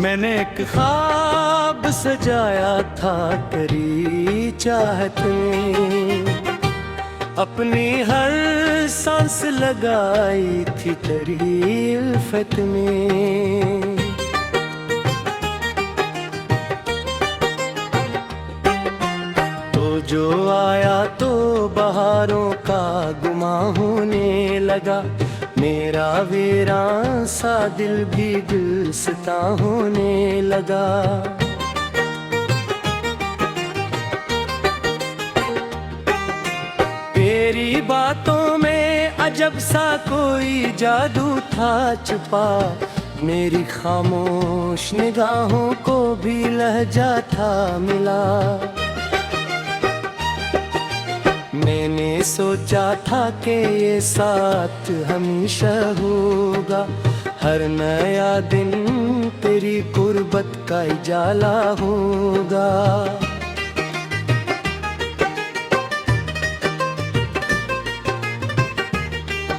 मैंने एक ख्वाब सजाया था तेरी चाहत में, अपनी हर सांस लगाई थी तेरी उल्फत में। तो जो आया तो बहारों का गुमा होने लगा, मेरा वीरान सा दिल भी गुलसिता होने लगा। तेरी बातों में अजब सा कोई जादू था छुपा, मेरी खामोश निगाहों को भी लहजा था मिला। मैंने सोचा था कि ये साथ हमेशा होगा, हर नया दिन तेरी गुर्बत का उजाला होगा।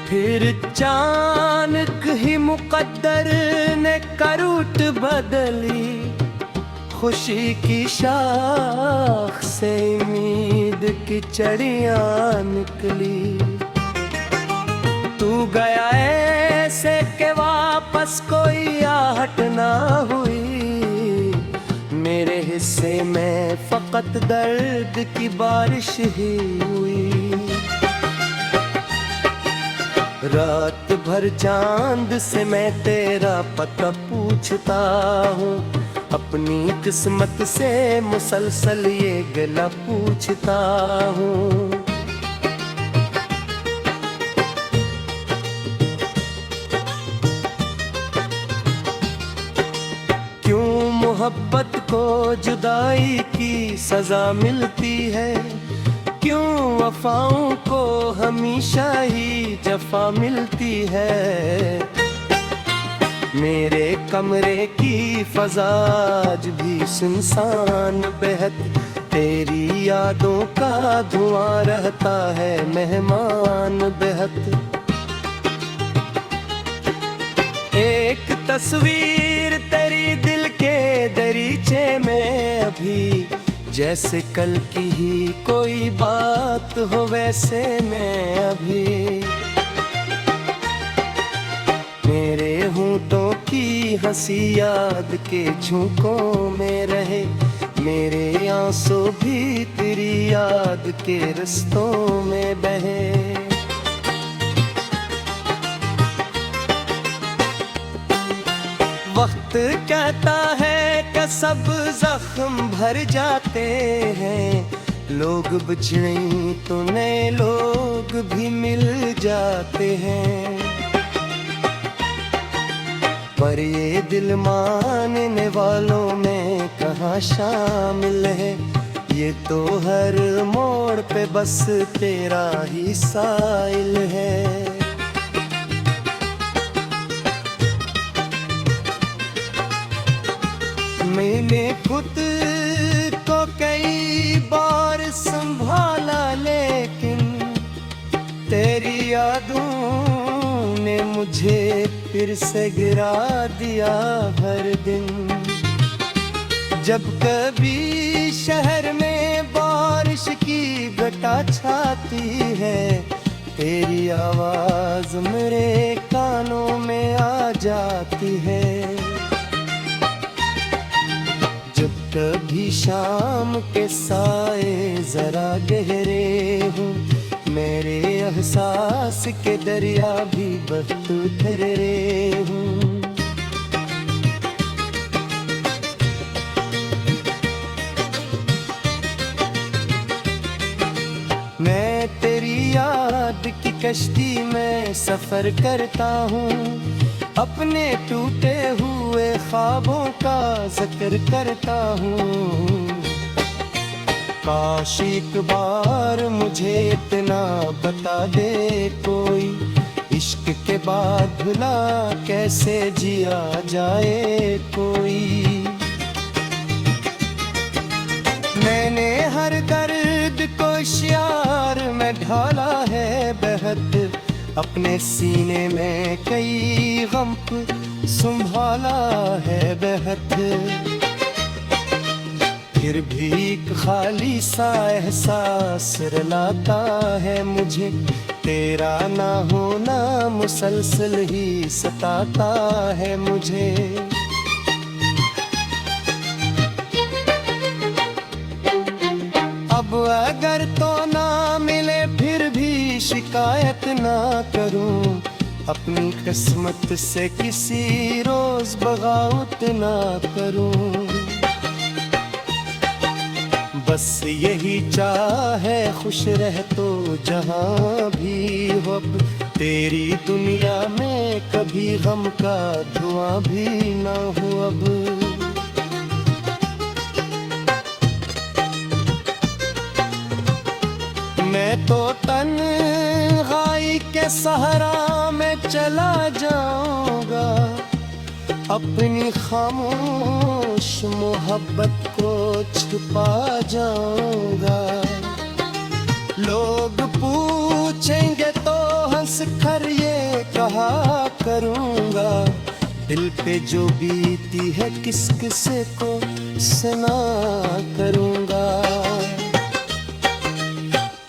फिर अचानक ही मुकद्दर ने करूट बदली, खुशी की शाख से उम्मीद की चड़ियाँ निकली। तू गया ऐसे के वापस कोई आहट ना हुई, मेरे हिस्से में फकत दर्द की बारिश ही हुई। रात भर चांद से मैं तेरा पता पूछता हूँ, अपनी किस्मत से मुसलसल ये गला पूछता हूँ। क्यों मोहब्बत को जुदाई की सजा मिलती है, क्यों वफाओं को हमेशा ही जफा मिलती है। मेरे कमरे की फजा आज भी सुनसान बेहद, तेरी यादों का धुआं रहता है मेहमान बेहद। एक तस्वीर तेरी दिल के दरीचे में अभी, जैसे कल की ही कोई बात हो वैसे मैं अभी। मेरे होंठों की हंसी याद के झोंकों में रहे, मेरे आंसू भी तेरी याद के रस्तों में बहे। वक्त कहता है कि सब जख्म भर जाते हैं, लोग बिछड़े तो नए लोग भी मिल जाते हैं। पर ये दिल मानने वालों में कहाँ शामिल है, ये तो हर मोड़ पे बस तेरा ही साइल है। मैंने खुद को कई बार संभाला, लेकिन तेरी यादों ने मुझे फिर से गिरा दिया हर दिन। जब कभी शहर में बारिश की घटा छाती है, तेरी आवाज मेरे कानों में आ जाती है। जब कभी शाम के साए जरा गहरे हूँ, मेरे एहसास के दरिया भी बहुत ठहरे हूँ। मैं तेरी याद की कश्ती में सफर करता हूँ, अपने टूटे हुए ख्वाबों का जिक्र करता हूँ। काश एक बार मुझे इतना बता दे कोई, इश्क के बाद भुला कैसे जिया जाए कोई। मैंने हर दर्द को शियार में ढाला है बेहद, अपने सीने में कई गम संभाला है बेहद, फिर भी एक खाली सा एहसास रुलाता है मुझे। तेरा ना होना मुसलसल ही सताता है मुझे। अब अगर तो ना मिले फिर भी शिकायत ना करूं, अपनी किस्मत से किसी रोज बगावत ना करूं। बस यही चाहे खुश रह तो जहां भी हो, अब तेरी दुनिया में कभी गम का धुआं भी ना हो। अब मैं तो तन्हाई के सहरा में चला जाऊंगा, अपनी खामोश मोहब्बत को छुपा जाऊंगा। लोग पूछेंगे तो हंस कर ये कहा करूंगा, दिल पे जो बीती है किस किसे को सुना करूंगा।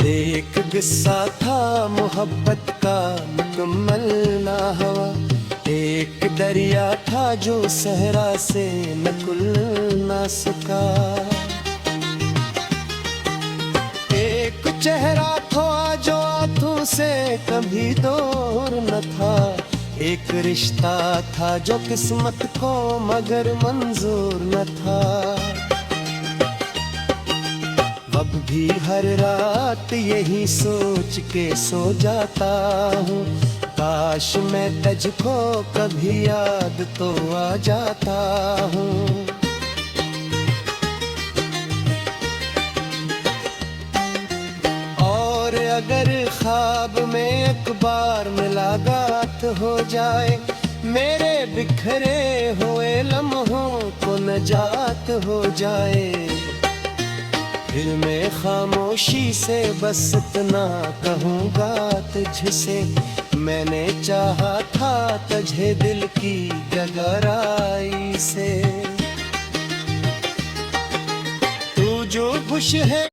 एक किस्सा था मोहब्बत का मुकम्मल ना हुआ, एक दरिया था जो सहरा से नकुल ना सका। एक चेहरा था जो आंखों से कभी दूर न था, एक रिश्ता था जो किस्मत को मगर मंजूर न था। अब भी हर रात यही सोच के सो जाता हूँ, काश मैं तुझको कभी याद तो आ जाता हूँ। और अगर ख्वाब में एक बार मुलाकात हो जाए, मेरे बिखरे हुए लम्हों को नजात हो जाए, फिर मैं खामोशी से बस इतना कहूँगा तुझसे, मैंने चाहा था तुझे दिल की गहराई से। तू जो खुश है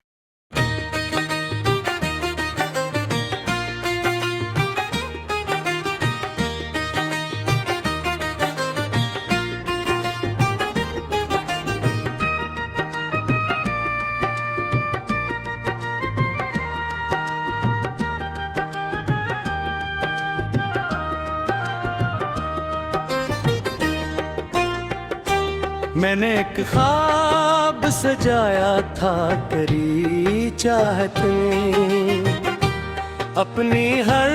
मैंने एक ख्वाब सजाया था तेरी चाहत में, अपनी हर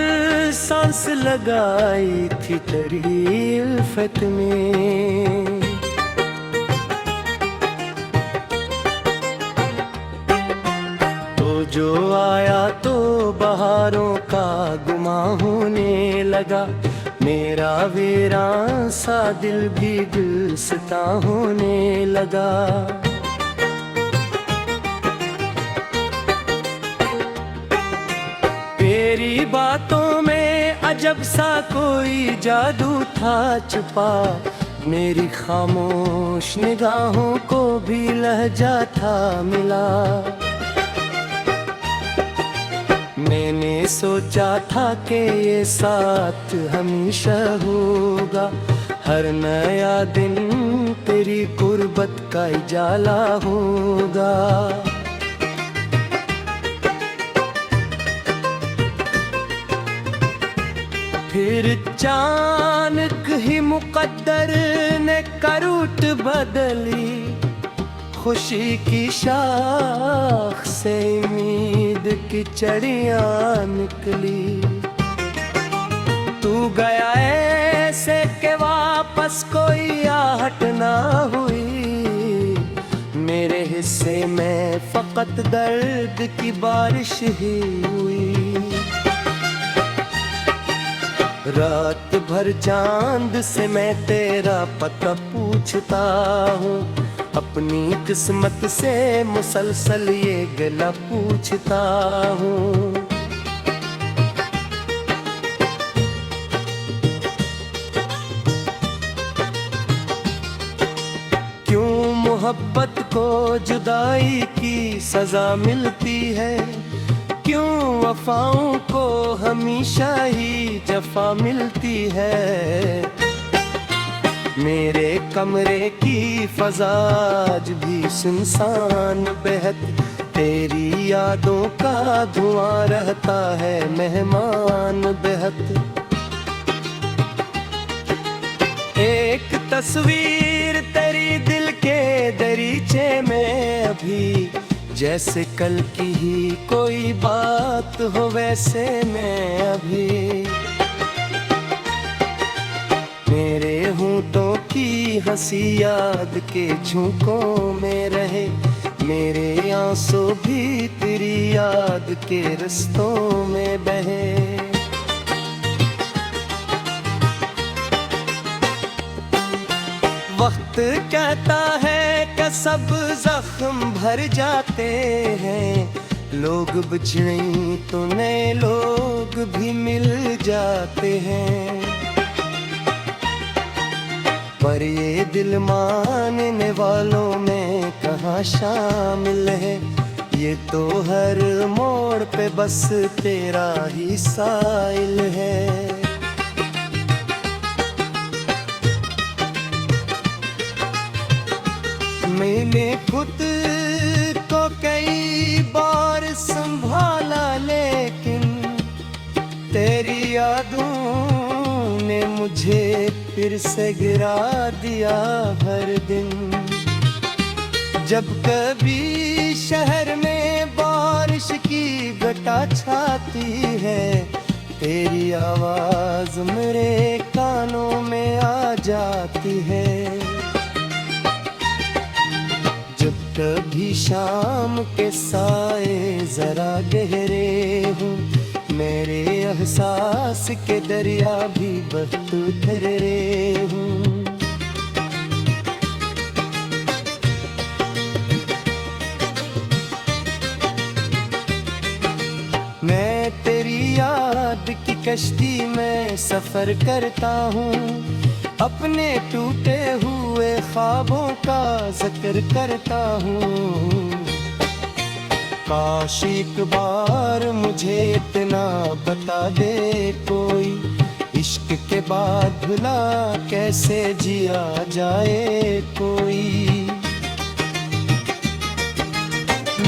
सांस लगाई थी तेरी उल्फत में। तो जो आया तो बहारों का गुमा होने लगा, मेरा वीरान सा दिल भी गुलसिता होने लगा। तेरी बातों में अजब सा कोई जादू था छुपा, मेरी खामोश निगाहों को भी लहजा था मिला। मैंने सोचा था कि ये साथ हमेशा होगा, हर नया दिन तेरी गुर्बत का उजाला होगा। फिर अचानक ही मुकद्दर ने करूट बदली, खुशी की शाख से उम्मीद की चड़ियाँ निकली। तू गया ऐसे के वापस कोई आहट ना हुई, मेरे हिस्से में फकत दर्द की बारिश ही हुई। रात भर चांद से मैं तेरा पता पूछता हूँ, अपनी किस्मत से मुसलसल ये गला पूछता हूँ। मोहब्बत को जुदाई की सजा मिलती है, क्यों वफाओं को हमेशा ही जफा मिलती है। मेरे कमरे की फजा आज भी सुनसान बेहद, तेरी यादों का धुआं रहता है मेहमान बेहद। एक तस्वीर तेरी दिल के दरीचे में अभी, जैसे कल की ही कोई बात हो वैसे मैं अभी। मेरे होंठों की हंसी याद के झोंकों में रहे, मेरे आंसू भी तेरी याद के रस्तों में बहे। वक्त कहता है कि सब जख्म भर जाते हैं, लोग बिछड़े तो नए लोग भी मिल जाते हैं। पर ये दिल मानने वालों में कहाँ शामिल है, ये तो हर मोड़ पे बस तेरा ही साइल है। मैंने खुद को कई बार संभाला, लेकिन तेरी यादों ने मुझे फिर से गिरा दिया हर दिन। जब कभी शहर में बारिश की घटा छाती है, तेरी आवाज मेरे कानों में आ जाती है। जब कभी शाम के साए जरा गहरे हूँ, मेरे एहसास के दरिया भी बहुत ठहरे हूँ। मैं तेरी याद की कश्ती में सफर करता हूँ, अपने टूटे हुए ख्वाबों का जिक्र करता हूँ। काश एक बार मुझे इतना बता दे कोई, इश्क के बाद भुला कैसे जिया जाए कोई।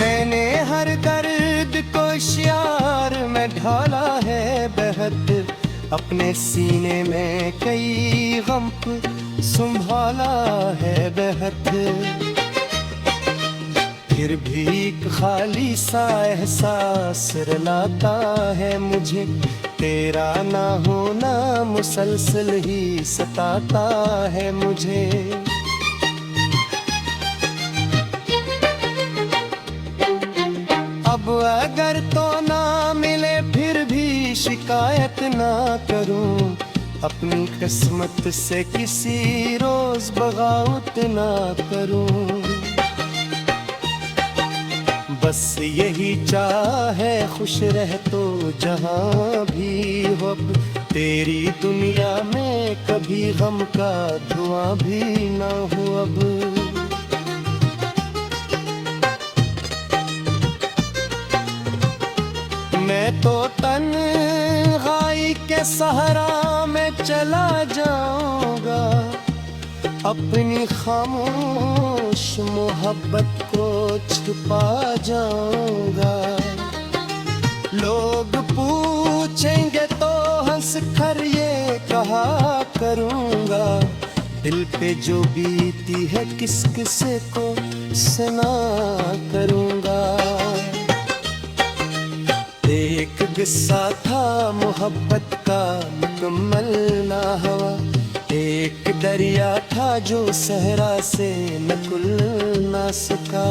मैंने हर दर्द को शियार में ढाला है बेहद, अपने सीने में कई गम संभाला है बेहद। फिर भी एक खाली सा एहसास रुलाता है मुझे, तेरा ना होना मुसलसल ही सताता है मुझे। अब अगर तो ना मिले फिर भी शिकायत ना करूं, अपनी किस्मत से किसी रोज बगावत ना करूं। बस यही चाहे खुश रह तो जहां भी हो, अब तेरी दुनिया में कभी गम का धुआं भी ना हो अब। मैं तो तन्हाई के सहरा में चला जाऊंगा, अपनी खामोश मोहब्बत को छुपा जाऊंगा। लोग पूछेंगे तो हंस कर ये कहा करूंगा, दिल पे जो बीती है किस किस को सुना करूंगा। एक किस्सा था मोहब्बत का मुकम्मल ना हुआ, एक दरिया था जो सहरा से नकुल ना सका।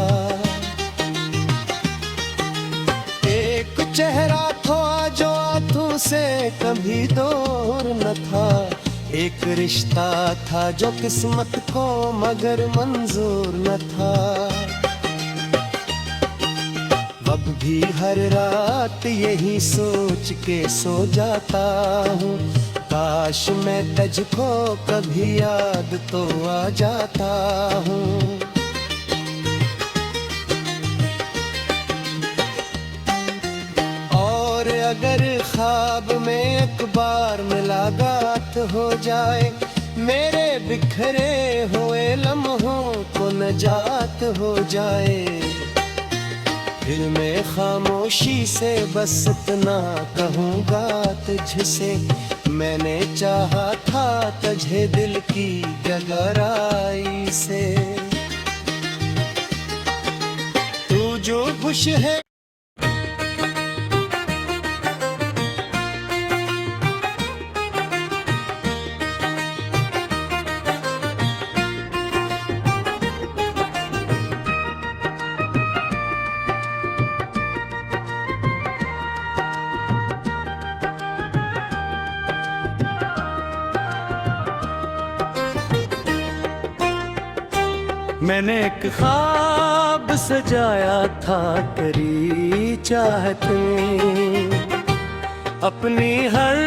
एक चेहरा था जो आंखों से कभी दूर न था, एक रिश्ता था जो किस्मत को मगर मंजूर न था। अब भी हर रात यही सोच के सो जाता हूँ, काश मैं तुझको कभी याद तो आ जाता हूँ। बार मुलाकात हो जाए, मेरे बिखरे हुए लम्हों को नजात हो जाए। फिर मैं खामोशी से बस इतना कहूँगा तुझसे, मैंने चाहा था तुझे दिल की गहराई से। तू जो खुश है मैंने एक ख्वाब सजाया था तेरी चाहत में, अपनी हर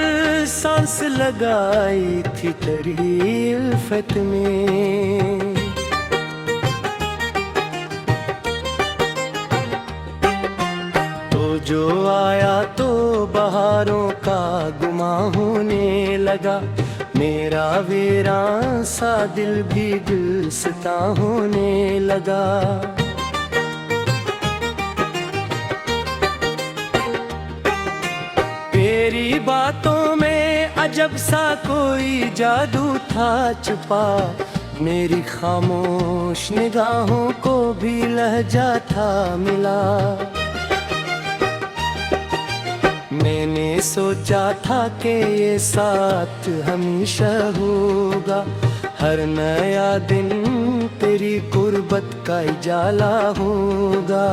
सांस लगाई थी तेरी उल्फत में। तो जो आया तो बहारों का गुमा होने लगा, मेरा वीरान सा दिल भी गुलसिता होने लगा। तेरी बातों में अजब सा कोई जादू था छुपा, मेरी खामोश निगाहों को भी लहजा था मिला। मैंने सोचा था कि ये साथ हमेशा होगा, हर नया दिन तेरी गुर्बत का उजाला होगा।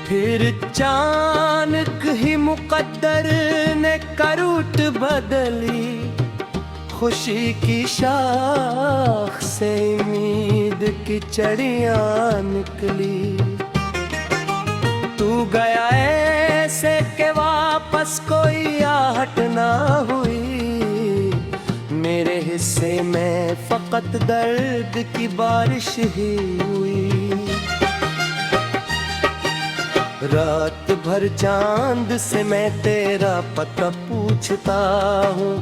फिर अचानक ही मुकद्दर ने करूट बदली, खुशी की शाख से उम्मीद की चढ़ियाँ निकली। तू गया ऐसे के वापस कोई आहट ना हुई, मेरे हिस्से में फकत दर्द की बारिश ही हुई। रात भर चांद से मैं तेरा पता पूछता हूँ,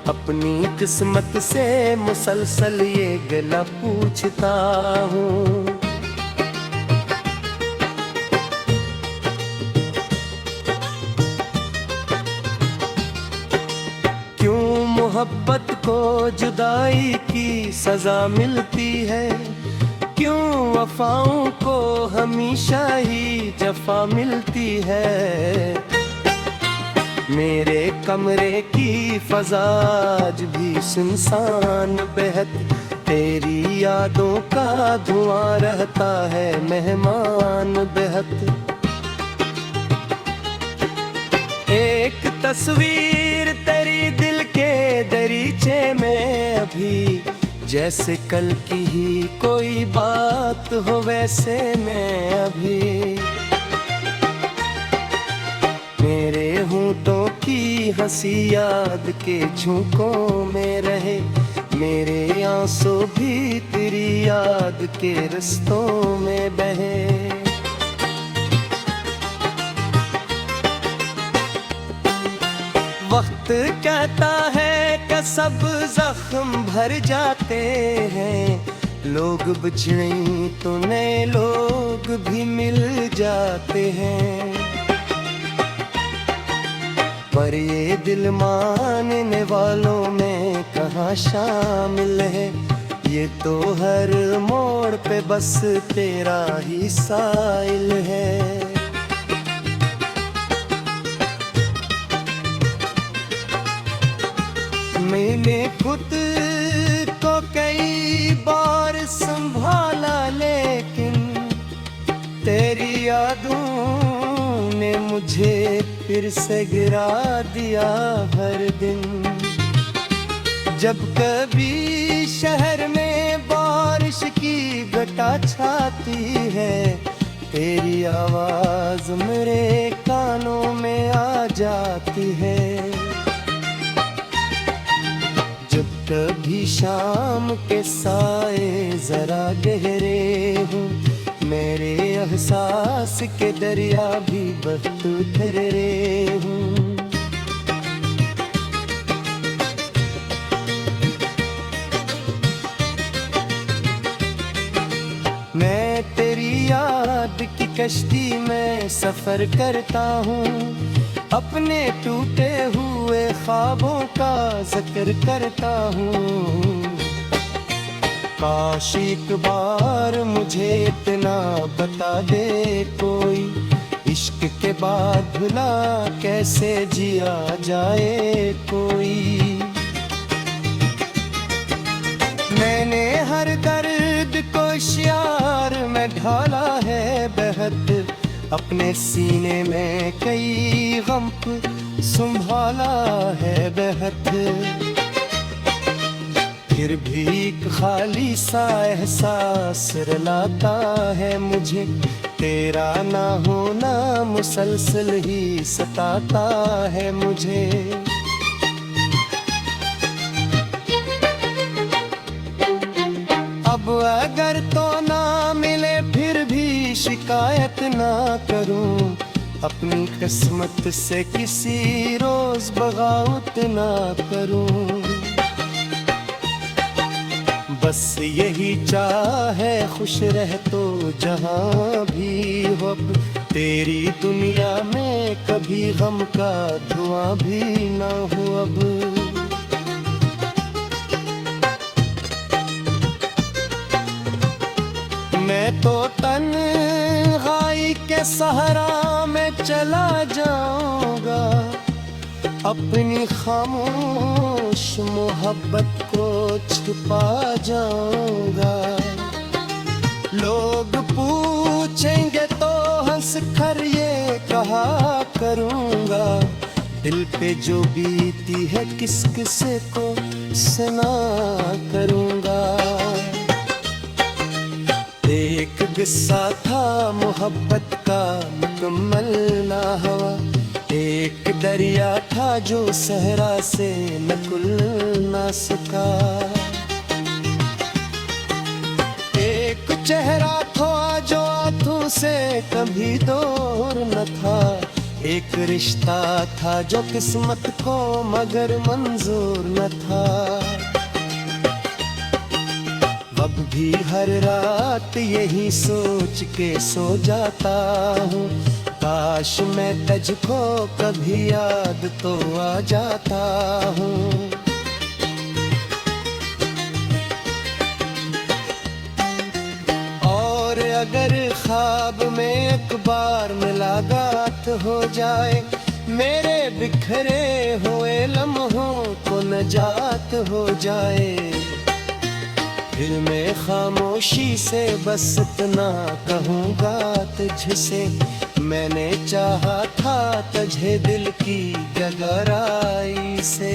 अपनी किस्मत से मुसलसल ये गला पूछता हूँ। क्यों मोहब्बत को जुदाई की सजा मिलती है, क्यों वफाओं को हमेशा ही जफा मिलती है। मेरे कमरे की फजा आज भी सुनसान बेहद, तेरी यादों का धुआं रहता है मेहमान बेहद। एक तस्वीर तेरी दिल के दरीचे में अभी, जैसे कल की ही कोई बात हो वैसे मैं अभी। मेरे होंठों की हंसी याद के झोंकों में रहे, मेरे आंसू भी तेरी याद के रस्तों में बहे। वक्त कहता है कि सब जख्म भर जाते हैं, लोग बिछड़े तो नए लोग भी मिल जाते हैं। पर ये दिल मानने वालों में कहाँ शामिल है, ये तो हर मोड़ पे बस तेरा ही साइल है। मैंने खुद को कई बार संभाला, लेकिन तेरी यादों ने मुझे फिर से गिरा दिया हर दिन। जब कभी शहर में बारिश की घटा छाती है, तेरी आवाज मेरे कानों में आ जाती है। जब कभी शाम के साए जरा गहरे हूँ, मेरे एहसास के दरिया भी बहुत ठहरे हूँ। मैं तेरी याद की कश्ती में सफर करता हूँ, अपने टूटे हुए ख्वाबों का जिक्र करता हूँ। काश एक बार मुझे इतना बता दे कोई, इश्क के बाद भुला कैसे जिया जाए कोई। मैंने हर दर्द को शियार में ढाला है बेहद, अपने सीने में कई गम संभाला है बेहद। फिर भी एक खाली सा एहसास रुलाता है मुझे, तेरा ना होना मुसलसल ही सताता है मुझे। अब अगर तो ना मिले फिर भी शिकायत ना करूं, अपनी किस्मत से किसी रोज बगावत ना करूं। बस यही चाहे खुश रह तो जहां भी हो, अब तेरी दुनिया में कभी गम का धुआं भी ना हो अब। मैं तो तन्हाई के सहरा में चला जाऊंगा, अपनी खामोश मोहब्बत को छुपा जाऊंगा। लोग पूछेंगे तो हंस कर ये कहा करूंगा, दिल पे जो बीती है किस किसे को सुना करूंगा। एक किस्सा था मोहब्बत का मुकम्मल ना हुआ, एक दरिया था जो सहरा से नकुल ना सका। एक चेहरा था जो आंखों से कभी दूर न था, एक रिश्ता था जो किस्मत को मगर मंजूर न था। अब भी हर रात यही सोच के सो जाता हूँ, काश मैं तुझको कभी याद तो आ जाता हूँ। और अगर ख्वाब में एक बार मुलाकात हो जाए, मेरे बिखरे हुए लम्हों को नजात हो जाए, फिर मैं खामोशी से बस इतना कहूँगा तुझसे, मैंने चाहा था तुझे दिल की गहराई से।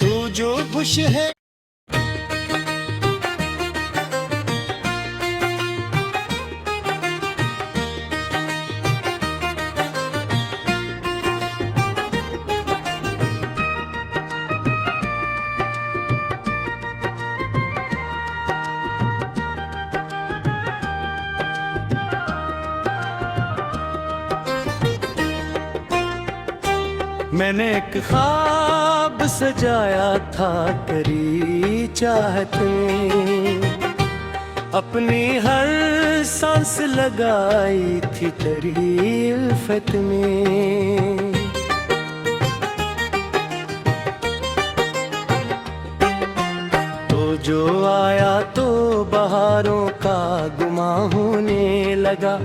तू जो खुश है मैंने एक ख्वाब सजाया था तेरी चाहत में, अपनी हर सांस लगाई थी तेरी उल्फत में। तो जो आया तो बहारों का गुमा होने लगा,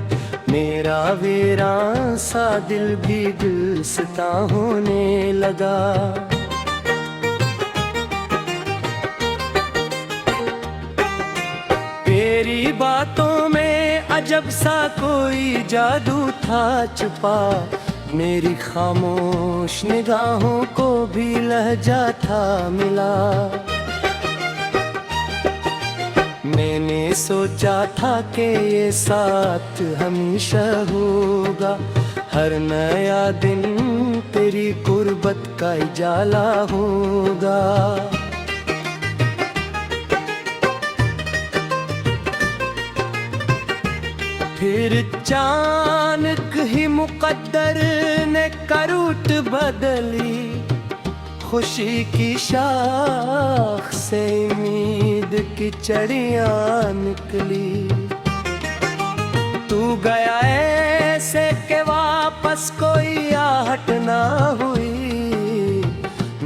मेरा वीरान सा दिल भी गुलसिता होने लगा। तेरी बातों में अजब सा कोई जादू था छुपा, मेरी खामोश निगाहों को भी लहजा था मिला। मैंने सोचा था कि ये साथ हमेशा होगा, हर नया दिन तेरी गुर्बत का उजाला होगा। फिर अचानक ही मुकद्दर ने करूट बदली, खुशी की शाख से उम्मीद की चढ़ियां निकली। तू गया ऐसे के वापस कोई आहट ना हुई,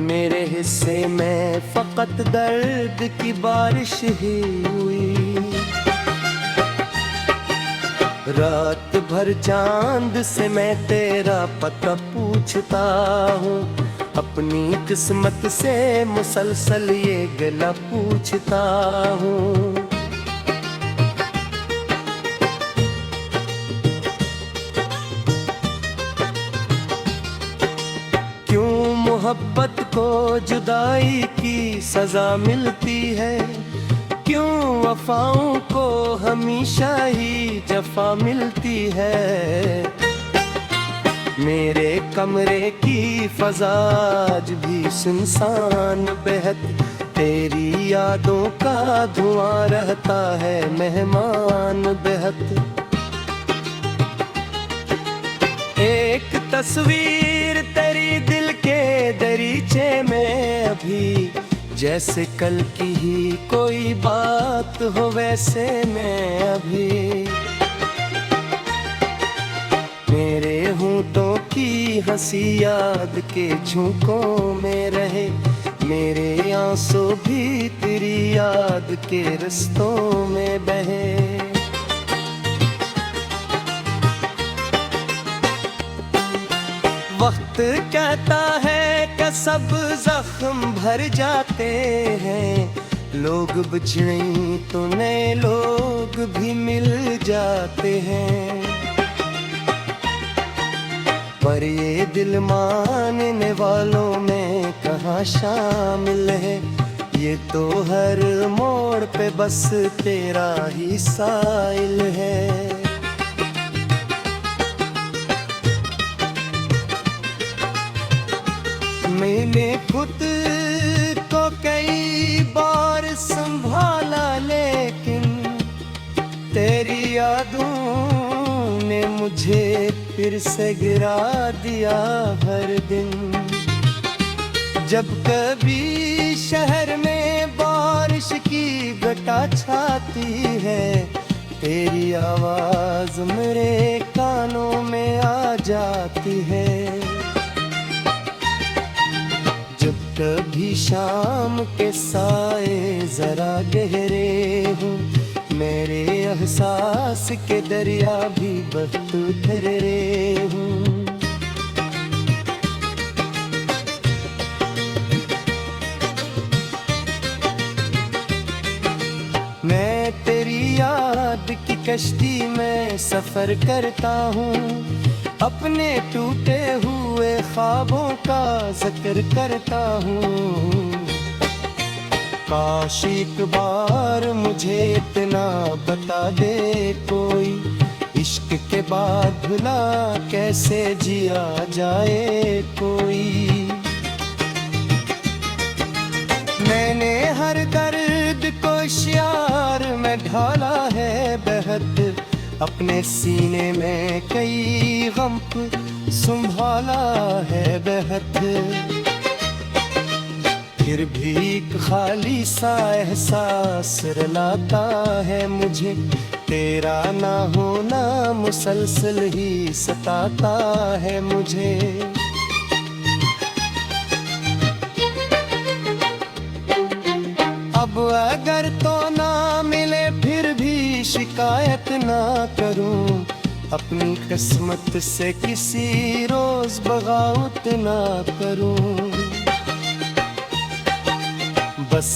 मेरे हिस्से में फकत दर्द की बारिश ही हुई। रात भर चांद से मैं तेरा पता पूछता हूँ, अपनी किस्मत से मुसलसल ये गला पूछता हूँ। क्यों मोहब्बत को जुदाई की सजा मिलती है, क्यों वफाओं को हमेशा ही जफा मिलती है। मेरे कमरे की फजा आज भी सुनसान बेहद, तेरी यादों का धुआं रहता है मेहमान बेहद। एक तस्वीर तेरी दिल के दरीचे में अभी, जैसे कल की ही कोई बात हो वैसे मैं अभी। मेरे होंठों की हंसी याद के झोंकों में रहे, मेरे आंसू भी तेरी याद के रस्तों में बहे। वक्त कहता है कि सब जख्म भर जाते हैं, लोग बिछड़े तो नए लोग भी मिल जाते हैं। पर ये दिल मानने वालों में कहाँ शामिल है, ये तो हर मोड़ पे बस तेरा ही साइल है। मैंने खुद को कई बार संभाला, लेकिन तेरी यादों ने मुझे फिर से गिरा दिया हर दिन। जब कभी शहर में बारिश की घटा छाती है, तेरी आवाज मेरे कानों में आ जाती है। जब कभी शाम के साए जरा गहरे हूँ, मेरे एहसास के दरिया भी बहुत ठहरे हूँ। मैं तेरी याद की कश्ती में सफर करता हूँ, अपने टूटे हुए ख्वाबों का जिक्र करता हूँ। काश एक बार मुझे इतना बता दे कोई, इश्क के बाद भुला कैसे जिया जाए कोई। मैंने हर दर्द को शियार में ढाला है बेहद, अपने सीने में कई गम संभाला है बेहद। फिर भी एक खाली सा एहसास रुलाता है मुझे, तेरा ना होना मुसलसल ही सताता है मुझे। अब अगर तो ना मिले फिर भी शिकायत ना करूं, अपनी किस्मत से किसी रोज बगावत ना करूं। बस